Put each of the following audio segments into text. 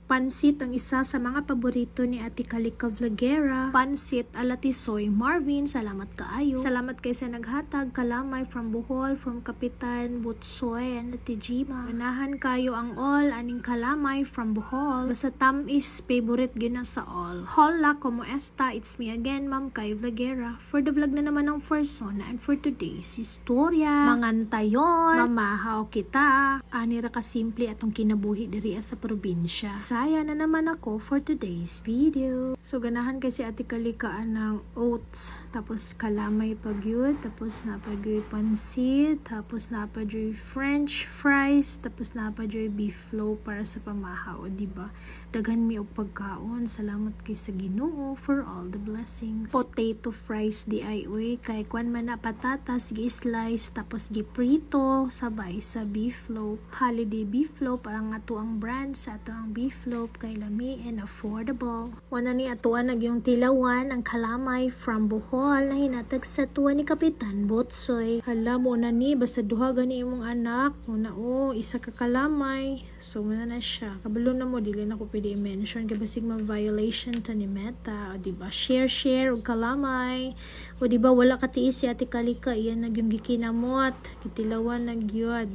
Pansit ang isa sa mga paborito ni Ate Kalika Vlogera. Pansit ala Tisoy Marvin, salamat kaayo. Salamat kay sa naghatag kalamay from Bohol, from Kapitan Butsoy and Ate Jima. Ganahan kayo ang all aning kalamay from Bohol. Basta tamis favorite gina sa all. Hola, como esta? It's me again, Ma'am Kay Vlogera. For the vlog na naman ng persona and for today's istorya. Mangantayon, mamahaw kita. Anira ka simple atong kinabuhi diri sa probinsya. Saya na naman ako for today's video. So ganahan kasi Ate Kalika ng oats, tapos kalamay pagyud, tapos napagyud pansit, tapos napagyud french fries, tapos napagyud beef flow para sa pamahaw, diba? Daghan mi og pagkaon. Salamat kay sa Ginoo for all the blessings. Potato fries di ay uy, kay kwan man na patatas gi-slice tapos giprito sabay sa beef loaf. Holiday beef loaf ang ato ang brand sa ato ang beef loaf kay lami and affordable. Wana ni atuan nagyong tilawan ang kalamay from Bohol na hinatag sa tuwa ni Kapitan Butsoy. Hala mo na ni basta duha gani imong anak muna isa ka kalamay. So muna na siya. Kabalo na mo dili na ko pwede i-mention kay basig ma-violation ta ni Meta, o diba? Share og kalamay. O diba wala ka tiis si Ate Kalika, iyan nagyong gikinamot, kitilawan nagyod.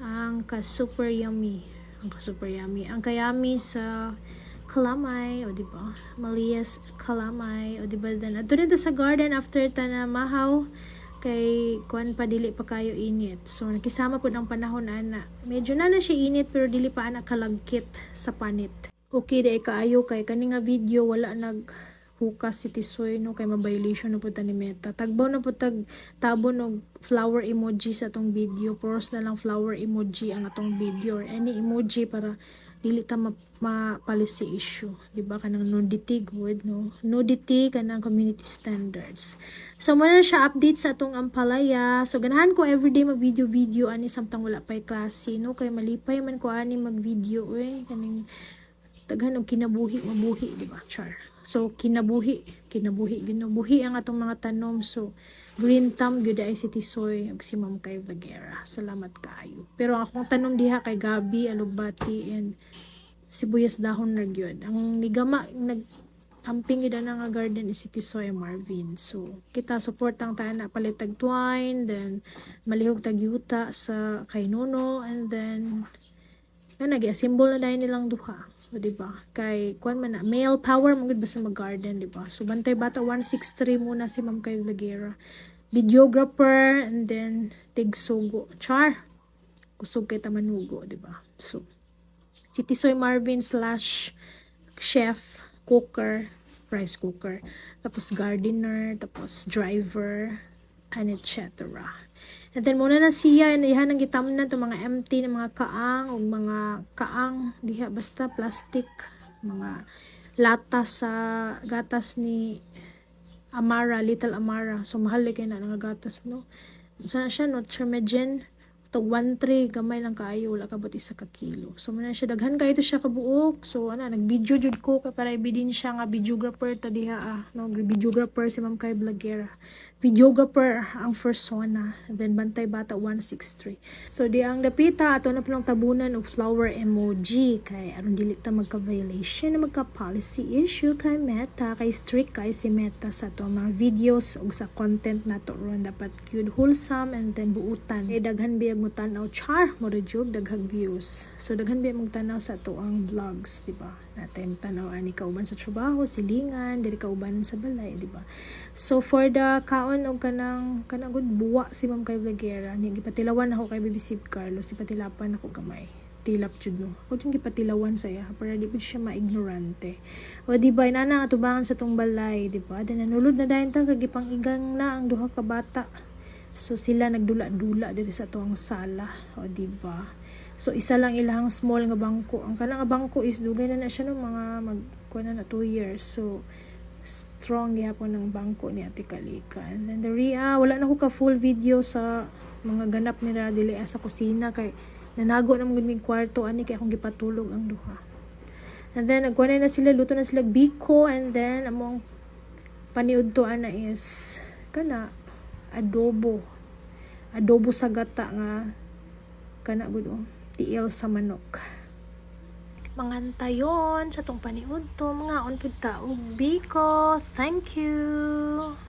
Ang ka-super yummy. Ang kayami sa kalamay, o diba? Malias kalamay, o diba? Dan ato dito sa garden after ta na mahaw kay kuan pa dili pa kayo init. So nakisama pud ang panahon ana. Medyo na siya init pero dili pa ana kalagkit sa panit. Okay day kaayo kay kani nga video wala naghukas si Tisoy no kay ma-violation na pud ta ni Meta. Tagbaw na pud tag tabon og flower emoji sa atong video. Post na lang flower emoji ang atong video or any emoji para dili ta ma-policy issue, di ba? Kanang nudity good, no? Nudity kanang community standards. So muna siya update sa atong ampalaya. So ganahan ko everyday mag-video ani samtang wala pay klase, no? Kay malipay man ko ani mag-video kaning daghan og kinabuhi mabuhi, di ba? Char. So kinabuhi ginubuhi ang atong mga tanom. So green thumb gyud ay si Tisoy ug si Ma'am Kay Vlogera. Salamat kaayo. Pero akong tanom diha kay Gabi, alugbati and sibuyas dahon na gyud. Ang nigama amping gyud na nga garden is si Tisoy Marvin. So kita support ang tanan palitag twine, then malihog tag yuta sa kay Nono, and then nag-assemble na dahil nilang duha. O diba? Kay kuan man na male power mo gud basta mag-garden, diba? So bantay bata 163 muna si Ma'am Kay Vlogera. Videographer and then tigsugo. Char. Kusog kay tamanugo, diba? So si Tisoy Marvin / chef, cooker, rice cooker, tapos gardener, tapos driver, and etc. And then muna na siya, ihan ang gitamnan to mga empty na mga kaang o mga kaang diha basta plastic, mga lata sa gatas ni Amara, Little Amara. So mahal kay na nga gatas, no. Sana siya no Tremegen to 1.3 gamay lang kaayo, wala kabot isa ka kilo. So muna siya daghan kay ito siya kabuok. So nag-video jud ko kay para ebidensya nga videographer ta diha no, videographer si Ma'am Kay Vlogera. Videographer ang persona, then bantay bata 163. So di ang dapita ato na palang tabunan og flower emoji kay aron dili ta magka-violation na magka-policy issue kay Meta, kay strict kay si Meta sa to mga videos ug sa content nato ron dapat cute, wholesome, and then buutan. Kay daghan biyag mo tanaw, char mo jud daghang views. So daghan biyag mo tanaw sa to ang vlogs, di ba? Natin tanaw ani kauban sa trabaho, silingan, diri kauban sa balay, di ba? So for the kaon og kanang good buwa si Ma'am Kay Vlogera, ni gipatilawan ako kay BBC Carlos, ipatilapan ako gamay. Tilap jud no. Ako yung gipatilawan saya para di pud siya maignorante. O di ba inana nga tubangan sa tong balay, di ba? Then nanulod na dayon ta kag gipang-igang na ang duha ka bata. So sila nagdula-dula diri sa tuang sala, o di ba? So isa lang ilahang small nga bangko. Ang kanang nga bangko is dugay na siya no mga magkuha na 2 years. So strong gyapon ng bangko ni Ate Kalika. And then wala na ko ka full video sa mga ganap nila dili sa kusina kay nanago na mga kwarto ani kay akong gipatulog ang duha. And then nagkuha na sila, luto na sila biko, and then among paniud to ana is adobo sa gata nga kana gud tiil sa manok. mangantayon sa tong paniudto mga on pud ta og biko. Thank you.